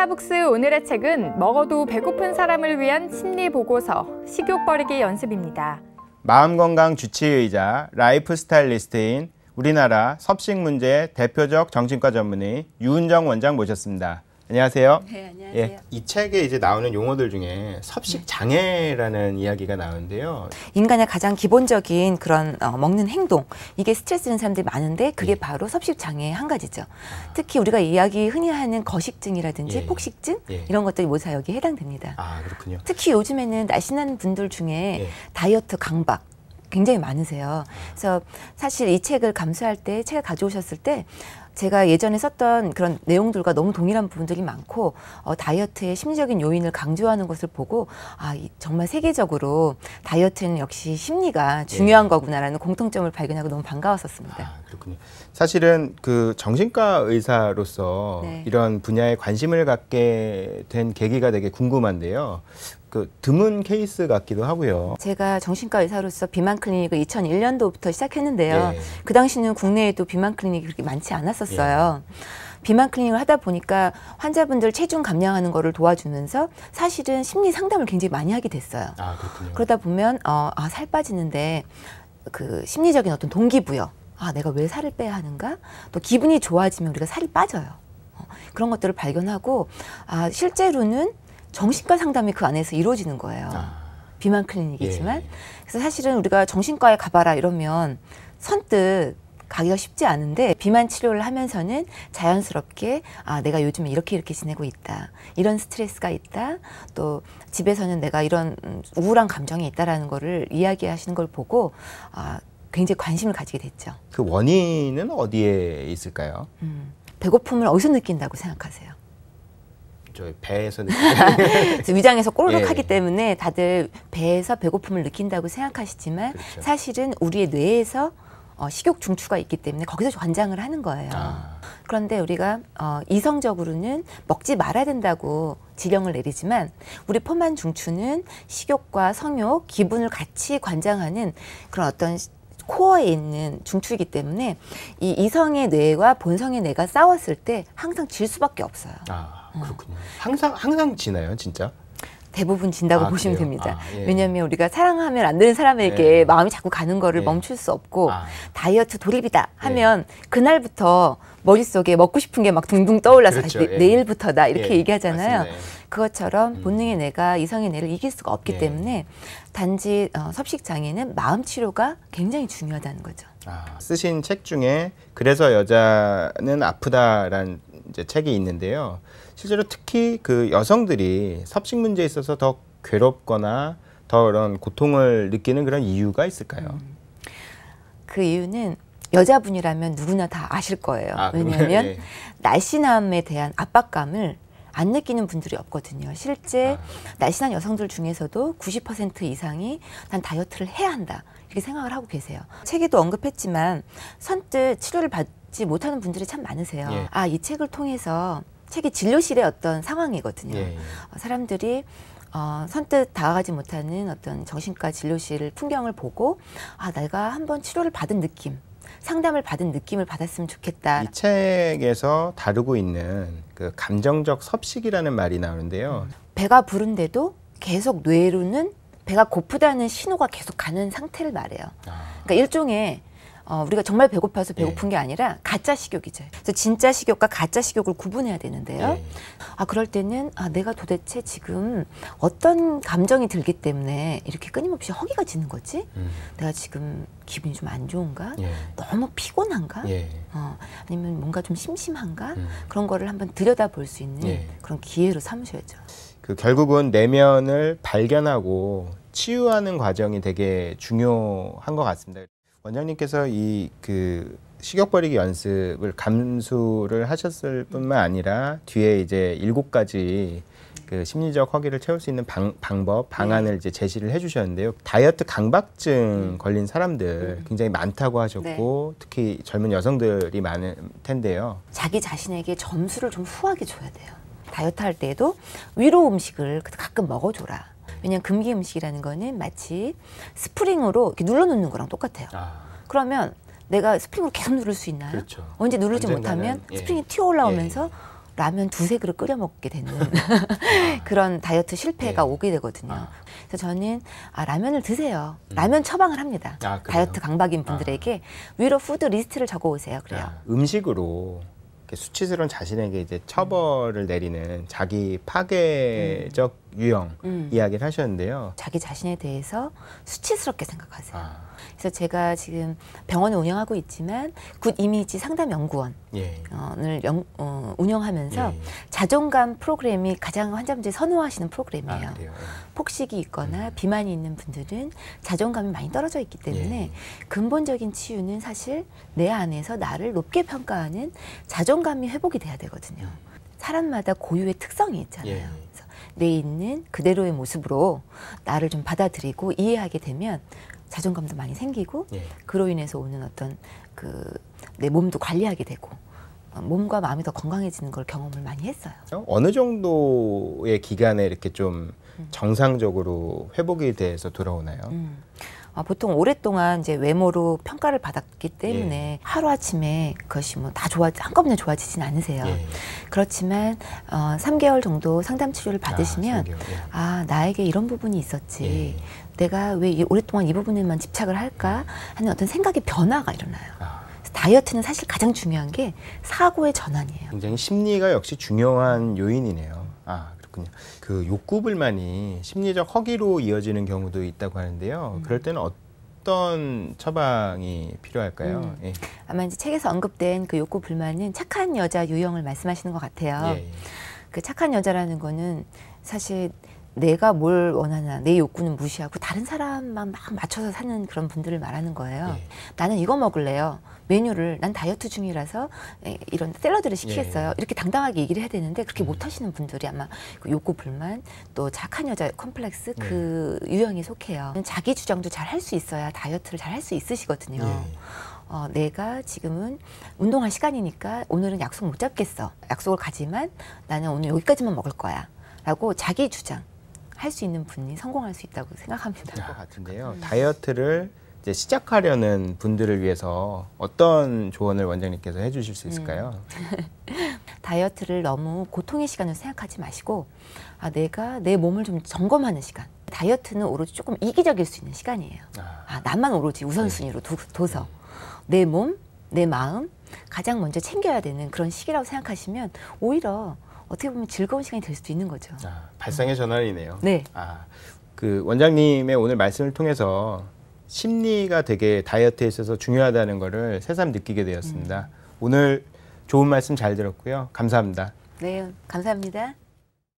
스타벅스 오늘의 책은 먹어도 배고픈 사람을 위한 심리 보고서, 식욕 버리기 연습입니다. 마음건강 주치의이자 라이프 스타일리스트인 우리나라 섭식 문제의 대표적 정신과 전문의 유은정 원장 모셨습니다. 안녕하세요. 네, 안녕하세요. 예, 이 책에 이제 나오는 용어들 중에 섭식 장애라는 이야기가 나오는데요. 인간의 가장 기본적인 그런 먹는 행동, 이게 스트레스는 사람들이 많은데 그게 바로 섭식 장애의 한 가지죠. 특히 우리가 흔히 하는 거식증이라든지 폭식증 이런 것들이 모두 여기에 해당됩니다. 아, 그렇군요. 특히 요즘에는 날씬한 분들 중에 다이어트 강박 굉장히 많으세요. 그래서 사실 이 책을 감수할 때, 책을 가져오셨을 때 제가 예전에 썼던 그런 내용들과 너무 동일한 부분들이 많고 다이어트의 심리적인 요인을 강조하는 것을 보고 정말 세계적으로 다이어트는 역시 심리가 중요한 거구나라는 공통점을 발견하고 너무 반가웠었습니다. 아, 그렇군요. 사실은 그 정신과 의사로서 이런 분야에 관심을 갖게 된 계기가 되게 궁금한데요. 그 드문 케이스 같기도 하고요. 제가 정신과 의사로서 비만 클리닉을 2001년도부터 시작했는데요. 그 당시는 국내에도 비만 클리닉이 그렇게 많지 않았었어요. 비만 클리닉을 하다 보니까 환자분들 체중 감량하는 거를 도와주면서 사실은 심리 상담을 굉장히 많이 하게 됐어요. 아, 그렇군요. 그러다 보면 살 빠지는데 그 심리적인 어떤 동기부여, 내가 왜 살을 빼야 하는가? 또 기분이 좋아지면 우리가 살이 빠져요. 그런 것들을 발견하고 실제로는 정신과 상담이 그 안에서 이루어지는 거예요. 비만 클리닉이지만. 그래서 사실은 우리가 정신과에 가봐라 이러면 선뜻 가기가 쉽지 않은데 비만 치료를 하면서는 자연스럽게 내가 요즘에 이렇게 지내고 있다. 이런 스트레스가 있다. 또 집에서는 내가 이런 우울한 감정이 있다라는 거를 이야기하시는 걸 보고 굉장히 관심을 가지게 됐죠. 그 원인은 어디에 있을까요? 배고픔을 어디서 느낀다고 생각하세요? 저 배에서 위장에서 꼬르륵 하기 때문에 다들 배에서 배고픔을 느낀다고 생각하시지만 사실은 우리의 뇌에서 식욕 중추가 있기 때문에 거기서 관장을 하는 거예요. 그런데 우리가 이성적으로는 먹지 말아야 된다고 지령을 내리지만 우리 포만 중추는 식욕과 성욕, 기분을 같이 관장하는 그런 어떤 코어에 있는 중추이기 때문에 이 이성의 뇌와 본성의 뇌가 싸웠을 때 항상 질 수밖에 없어요. 그렇군요. 항상 지나요, 진짜? 대부분 진다고 보시면 됩니다. 왜냐하면 우리가 사랑하면 안 되는 사람에게 마음이 자꾸 가는 거를 멈출 수 없고 다이어트 돌입이다 하면 그날부터 머릿속에 먹고 싶은 게 막 둥둥 떠올라서 내일부터다 이렇게 얘기하잖아요. 맞습니다. 그것처럼 본능의 뇌가 이성의 뇌를 이길 수가 없기 때문에 단지 섭식 장애는 마음 치료가 굉장히 중요하다는 거죠. 쓰신 책 중에 그래서 여자는 아프다라는 이제 책이 있는데요. 실제로 특히 그 여성들이 섭식 문제에 있어서 더 괴롭거나 더 그런 고통을 느끼는 그런 이유가 있을까요? 그 이유는 여자분이라면 누구나 다 아실 거예요. 왜냐하면 날씬함에 대한 압박감을 안 느끼는 분들이 없거든요. 실제 날씬한 여성들 중에서도 90% 이상이 난 다이어트를 해야 한다 이렇게 생각을 하고 계세요. 책에도 언급했지만 선뜻 치료를 받지 못하는 분들이 참 많으세요. 이 책을 통해서 책이 진료실의 어떤 상황이거든요. 사람들이 선뜻 다가가지 못하는 어떤 정신과 진료실 풍경을 보고 내가 한번 치료를 받은 느낌, 상담을 받은 느낌을 받았으면 좋겠다. 이 책에서 다루고 있는 그 감정적 섭식이라는 말이 나오는데요. 배가 부른데도 계속 뇌로는 배가 고프다는 신호가 계속 가는 상태를 말해요. 그러니까 일종의 우리가 정말 배고파서 배고픈 게 아니라 가짜 식욕이죠. 그래서 진짜 식욕과 가짜 식욕을 구분해야 되는데요. 그럴 때는 내가 도대체 지금 어떤 감정이 들기 때문에 이렇게 끊임없이 허기가 지는 거지? 내가 지금 기분이 좀 안 좋은가? 너무 피곤한가? 아니면 뭔가 좀 심심한가? 그런 거를 한번 들여다볼 수 있는 그런 기회로 삼으셔야죠. 그 결국은 내면을 발견하고 치유하는 과정이 되게 중요한 것 같습니다. 원장님께서 이 그 식욕 버리기 연습을 감수를 하셨을 뿐만 아니라 뒤에 이제 7가지 그 심리적 허기를 채울 수 있는 방안을 이제 제시를 해주셨는데요. 다이어트 강박증 걸린 사람들 굉장히 많다고 하셨고 특히 젊은 여성들이 많을 텐데요. 자기 자신에게 점수를 좀 후하게 줘야 돼요. 다이어트 할 때에도 위로 음식을 가끔 먹어줘라. 왜냐하면 금기 음식이라는 거는 마치 스프링으로 이렇게 눌러놓는 거랑 똑같아요. 그러면 내가 스프링으로 계속 누를 수 있나요? 언제 누르지 못하면 스프링이 튀어 올라오면서 라면 두세 그릇 끓여 먹게 되는 그런 다이어트 실패가 네. 오게 되거든요. 그래서 저는 라면을 드세요. 라면 처방을 합니다. 다이어트 강박인 분들에게 위로 푸드 리스트를 적어 오세요. 그래요. 음식으로 이렇게 수치스러운 자신에게 이제 처벌을 내리는 자기 파괴적 유형 이야기를 하셨는데요. 자기 자신에 대해서 수치스럽게 생각하세요. 그래서 제가 지금 병원을 운영하고 있지만 굿 이미지 상담 연구원을 운영하면서 자존감 프로그램이 가장 환자분들이 선호하시는 프로그램이에요. 폭식이 있거나 비만이 있는 분들은 자존감이 많이 떨어져 있기 때문에 근본적인 치유는 사실 내 안에서 나를 높게 평가하는 자존감이 회복이 돼야 되거든요. 사람마다 고유의 특성이 있잖아요. 그래서 내 있는 그대로의 모습으로 나를 좀 받아들이고 이해하게 되면 자존감도 많이 생기고 그로 인해서 오는 어떤 내 몸도 관리하게 되고 몸과 마음이 더 건강해지는 걸 경험을 많이 했어요. 어느 정도의 기간에 이렇게 좀 정상적으로 회복이 돼서 돌아오나요? 보통 오랫동안 이제 외모로 평가를 받았기 때문에 하루아침에 그것이 뭐 다 한꺼번에 좋아지진 않으세요. 그렇지만 3개월 정도 상담 치료를 받으시면 3개월, 나에게 이런 부분이 있었지. 내가 왜 오랫동안 이 부분에만 집착을 할까 하는 어떤 생각의 변화가 일어나요. 다이어트는 사실 가장 중요한 게 사고의 전환이에요. 굉장히 심리가 역시 중요한 요인이네요. 그렇군요. 그 욕구 불만이 심리적 허기로 이어지는 경우도 있다고 하는데요. 그럴 때는 어떤 처방이 필요할까요? 아마 이제 책에서 언급된 그 욕구 불만은 착한 여자 유형을 말씀하시는 것 같아요. 그 착한 여자라는 거는 사실 내가 뭘 원하나 내 욕구는 무시하고 다른 사람만 막 맞춰서 사는 그런 분들을 말하는 거예요. 나는 이거 먹을래요. 메뉴를 난 다이어트 중이라서 이런 샐러드를 시키겠어요. 이렇게 당당하게 얘기를 해야 되는데 그렇게 못 하시는 분들이 아마 그 욕구 불만 또 착한 여자 컴플렉스 그 유형에 속해요. 자기 주장도 잘 할 수 있어야 다이어트를 잘 할 수 있으시거든요. 내가 지금은 운동할 시간이니까 오늘은 약속 못 잡겠어. 약속을 가지만 나는 오늘 여기까지만 먹을 거야. 라고 자기 주장 할 수 있는 분이 성공할 수 있다고 생각합니다. 것 같은데요. 다이어트를 이제 시작하려는 분들을 위해서 어떤 조언을 원장님께서 해주실 수 있을까요? 다이어트를 너무 고통의 시간으로 생각하지 마시고 내가 내 몸을 좀 점검하는 시간. 다이어트는 오로지 조금 이기적일 수 있는 시간이에요. 나만 오로지 우선순위로 둬서 내 몸, 내 마음 가장 먼저 챙겨야 되는 그런 시기라고 생각하시면 오히려 어떻게 보면 즐거운 시간이 될 수도 있는 거죠. 발상의 전환이네요. 네. 그 원장님의 오늘 말씀을 통해서 심리가 되게 다이어트에 있어서 중요하다는 거를 새삼 느끼게 되었습니다. 오늘 좋은 말씀 잘 들었고요. 감사합니다. 네, 감사합니다.